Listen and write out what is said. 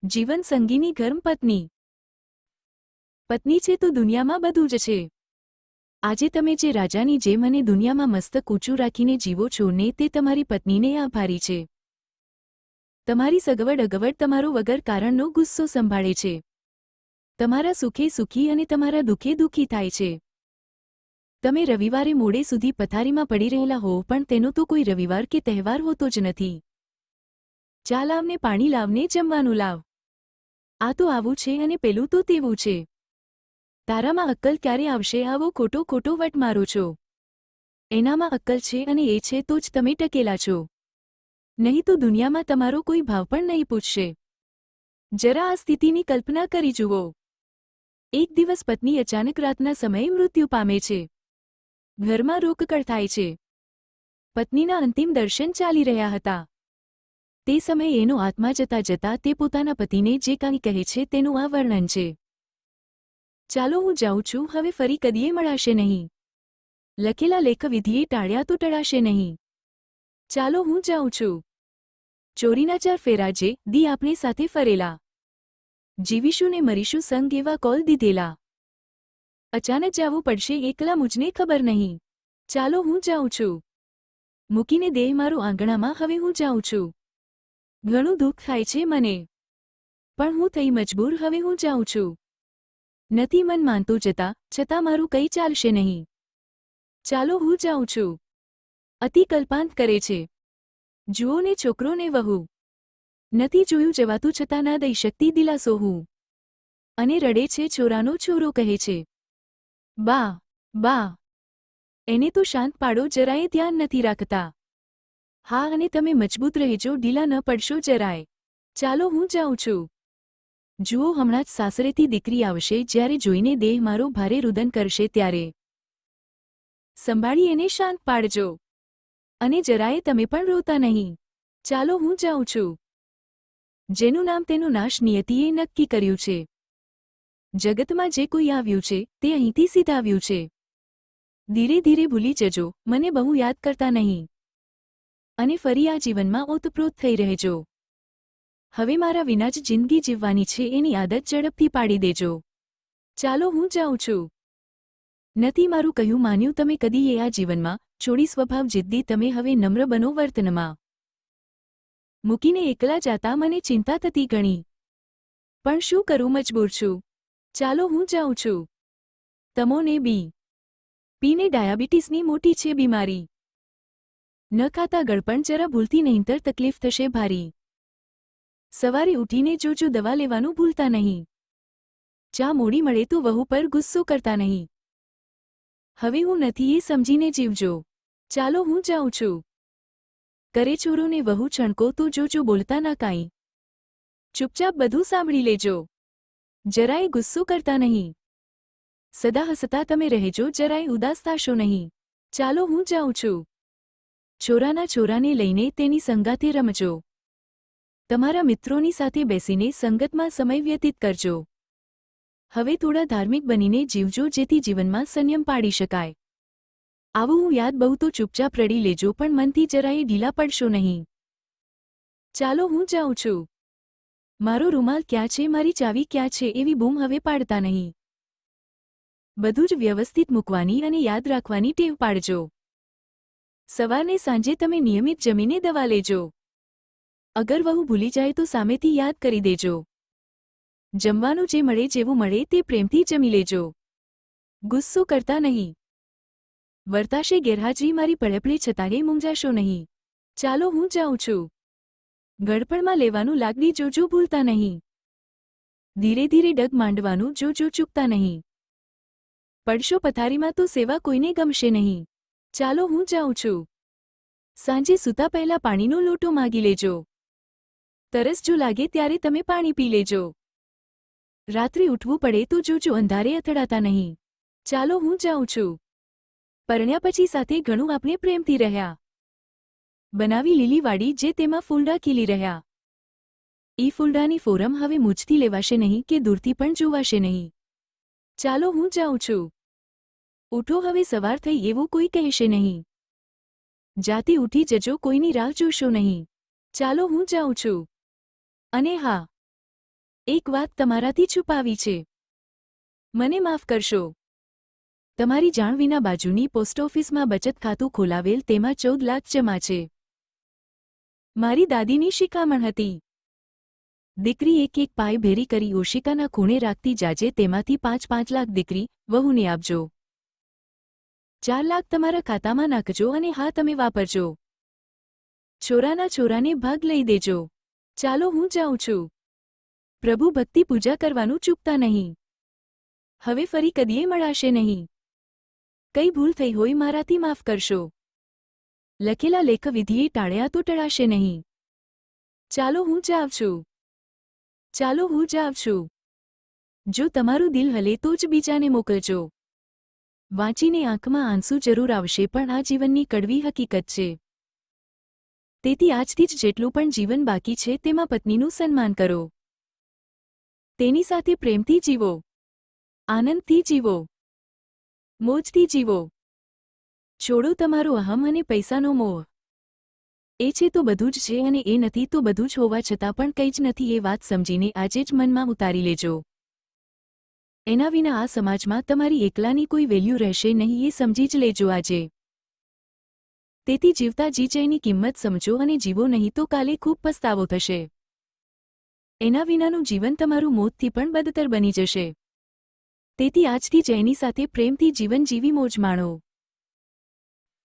જીવન સંગીની ગર્મ પત્ની. પત્ની છે તો દુનિયામાં બધું જ છે. આજે તમે જે રાજાની જેમ અને દુનિયામાં મસ્તક ઊંચું રાખીને જીવો છો ને તે તમારી પત્નીને આભારી છે. તમારી સગવડ અગવડ તમારો વગર કારણનો ગુસ્સો સંભાળે છે. તમારા સુખે સુખી અને તમારા દુઃખે દુઃખી થાય છે. તમે રવિવારે મોડે સુધી પથારીમાં પડી રહેલા હો પણ તેનો તો કોઈ રવિવાર કે તહેવાર હોતો જ નથી. ચા લાવને, પાણી લાવને, જમવાનું લાવ. આ તો આવું છે અને પેલું તો તેવું છે. તારામાં અક્કલ ક્યારે આવશે? આવો ખોટો ખોટો વટ મારો છો. એનામાં અક્કલ છે અને એ છે તો જ તમે ટકેલા છો. નહીં તો દુનિયામાં તમારો કોઈ ભાવ પણ નહીં પૂછશે. જરા આ સ્થિતિની કલ્પના કરી જુઓ. એક દિવસ પત્ની અચાનક રાતના સમયે મૃત્યુ પામે છે. ઘરમાં રોકકળ થાય છે. પત્નીના અંતિમ દર્શન ચાલી રહ્યા હતા. તે સમયે એનો આત્મા જતા જતા તે પોતાના પતિને જે કાંઈ કહે છે તેનું આ વર્ણન છે. ચાલો હું જાઉં છું, હવે ફરી કદીએ મળાશે નહીં. લખેલા લેખ વિધિએ ટાળ્યા તો ટળાશે નહીં. ચાલો હું જાઉં છું. ચોરીના 4 ફેરા જે દી આપણે સાથે ફરેલા. જીવીશું ને મરીશું સંગ એવા કોલ દીધેલા. અચાનક જાવું પડશે એકલા મુજને ખબર નહીં. ચાલો હું જાઉં છું. મૂકીને દેહ મારો આંગણામાં હવે હું જાઉં છું. ઘણું દુઃખ થાય છે મને. પણ હું થઈ મજબૂર, હવે હું જાઉં છું. નથી મન માનતો જતા, છતાં મારું કંઈ ચાલશે નહીં. ચાલો હું જાઉં છું. અતિ કલ્પાંત કરે છે. જુઓ ને છોકરો ને વહુ. નથી જોયું જવાતું છતાં ના દઈ શકતી દિલાસો હું. અને રડે છે છોરાનો છોરો કહે છે, બા બા. એને તો શાંત પાડો, જરાય ધ્યાન નથી રાખતા. હા, અને તમે મજબૂત રહેજો, ઢીલા ન પડશો જરાય. ચાલો હું જાઉં છું. જુઓ હમણાં જ સાસરેથી દીકરી આવશે, જ્યારે જોઈને દેહ મારો ભારે રુદન કરશે ત્યારે સંભાળી એને શાંત પાડજો. અને જરાય તમે પણ રોતા નહીં. ચાલો હું જાઉં છું. જેનું નામ તેનો નાશ નિયતિએ નક્કી કર્યું છે. જગતમાં જે કોઈ આવ્યું છે તે અહીંથી સીધાવ્યું છે. ધીરે ધીરે ભૂલી જજો, મને બહુ યાદ કરતા નહીં. અને ફરી આ જીવનમાં ઓતપ્રોત થઈ રહેજો. હવે મારા વિના જ જિંદગી જીવવાની છે એની આદત ઝડપથી પાડી દેજો. ચાલો હું જાઉં છું. નથી મારું કહ્યું માન્યું તમે કદીએ આ જીવનમાં. છોડી સ્વભાવ જિદ્દી તમે હવે નમ્ર બનો વર્તનમાં. મૂકીને એકલા જાતા મને ચિંતા થતી ઘણી. પણ શું કરું, મજબૂર છું. ચાલો હું જાઉં છું. તમોને પીને ડાયાબિટીસની મોટી છે બીમારી. ન ખાતા ગળપણ જરા ભૂલથી નહીંતર તકલીફ થશે ભારી. સવારે ઉઠીને જોજો દવા લેવાનું ભૂલતા નહીં. ચા મોડી મળે તો વહુ પર ગુસ્સો કરતા નહીં. હવે હું નથી એ સમજીને જીવજો. ચાલો હું જાઉં છું. કરે છોરોને વહુ છણકો તો જોજો બોલતા ના કાંઈ. ચૂપચાપ બધું સાંભળી લેજો. જરાય ગુસ્સો કરતા નહીં. સદા હસતા તમે રહેજો, જરાય ઉદાસ થાશો નહીં. ચાલો હું જાઉં છું. છોરાના છોરાને લઈને તેની સંગાથે રમજો. તમારા મિત્રોની સાથે બેસીને સંગતમાં સમય વ્યતીત કરજો. હવે થોડા ધાર્મિક બનીને જીવજો, જેથી જીવનમાં સંયમ પાડી શકાય. આવું હું યાદ બહુ તો ચૂપચાપ રડી લેજો, પણ મનથી જરાય ઢીલા પડશો નહીં. ચાલો હું જાઉં છું. મારો રૂમાલ ક્યાં છે, મારી ચાવી ક્યાં છે એવી બૂમ હવે પાડતા નહીં. બધું જ વ્યવસ્થિત મૂકવાની અને યાદ રાખવાની ટેવ પાડજો. સવારને સાંજે તમે નિયમિત જમીને દવા લેજો. અગર વહુ ભૂલી જાય તો સામેથી યાદ કરી દેજો. જમવાનું જે મળે જેવું મળે તે પ્રેમથી જમી લેજો. ગુસ્સો કરતા નહીં. વર્તાશે ગેરહાજરી મારી પડપડે છતાંય મૂંઝાશો નહીં. ચાલો હું જાઉં છું. ગળપણમાં લેવાનું લાગણી જોજો, ભૂલતા નહીં. ધીરે ધીરે ડગ માંડવાનું જોજો, ચૂકતા નહીં. પડશો પથારીમાં તો સેવા કોઈને ગમશે નહીં. ચાલો હું જાઉં છું. સાંજે સૂતા પહેલા પાણીનો લોટો માગી લેજો. તરસ જો લાગે ત્યારે તમે પાણી પી લેજો. રાત્રે ઉઠવું પડે તો જોજો અંધારે અથડાતા નહીં. ચાલો હું જાઉં છું. પરણ્યા પછી સાથે ઘણું આપણે પ્રેમથી રહ્યા. બનાવી લીલી વાડી જે તેમાં ફૂલડા ખીલી રહ્યા. એ ફૂલડાની ફોરમ હવે મુજથી લેવાશે નહીં કે દૂરથી પણ જોવાશે નહીં. ચાલો હું જાઉં છું. ઉઠો હવે સવાર થઈ એવું કોઈ કહેશે નહીં. જાતે ઉઠી જજો, કોઈની રાહ જોશો નહીં. ચાલો હું જાઉં છું. અને હા, એક વાત તમારાથી છુપાવી છે. મને માફ કરશો. તમારી જાણ વિના બાજુની પોસ્ટ ઓફિસમાં બચત ખાતું ખોલાવેલ, તેમાં 14 લાખ જમા છે. મારી દાદીની શિખામણ હતી. દીકરી એક એક પાય ભેરી કરી ઓશિકાના ખૂણે રાખતી જાજે, તેમાંથી 5-5 લાખ દીકરી વહુને આપજો. 4 લાખ તમારા ખાતામાં નાખજો અને હા, તમે વાપરજો. છોરાના છોરાને ભાગ લઈ દેજો. ચાલો, હું જાઉં છું. પ્રભુ ભક્તિ પૂજા કરવાનું ચૂકતા નહીં. હવે ફરી કદીએ મળાશે નહીં. કઈ ભૂલ થઈ હોય મારાથી માફ કરશો. લખેલા લેખ વિધિએ ટાળ્યા તો ટળાશે નહીં. ચાલો, હું જાઉં છું. ચાલો, હું જાઉં છું. જો તમારું દિલ હલે તો જ બીજાને મોકલજો. વાંચીને આંખમાં આંસુ જરૂર આવશે, પણ આ જીવનની કડવી હકીકત છે. તેથી આજથી જ જેટલું પણ જીવન બાકી છે તેમાં પત્નીનું સન્માન કરો. તેની સાથે પ્રેમથી જીવો. આનંદથી જીવો. મોજથી જીવો. છોડો તમારો અહમ અને પૈસાનો મોહ. એ છે તો બધું જ છે અને એ નથી તો બધું જ હોવા છતાં પણ કંઈ જ નથી, એ વાત સમજીને આજે જ મનમાં ઉતારી લેજો. એના વિના આ સમાજમાં તમારી એકલાની કોઈ વેલ્યુ રહેશે નહીં, એ સમજી જ લેજો આજે. તેથી જીવતા જીજયની કિંમત સમજો અને જીવો, નહીં તો કાલે ખૂબ પસ્તાવો થશે. એના વિનાનું જીવન તમારું મોતથી પણ બદતર બની જશે. તેથી આજથી જ એની સાથે પ્રેમથી જીવન જીવી મોજ માણો.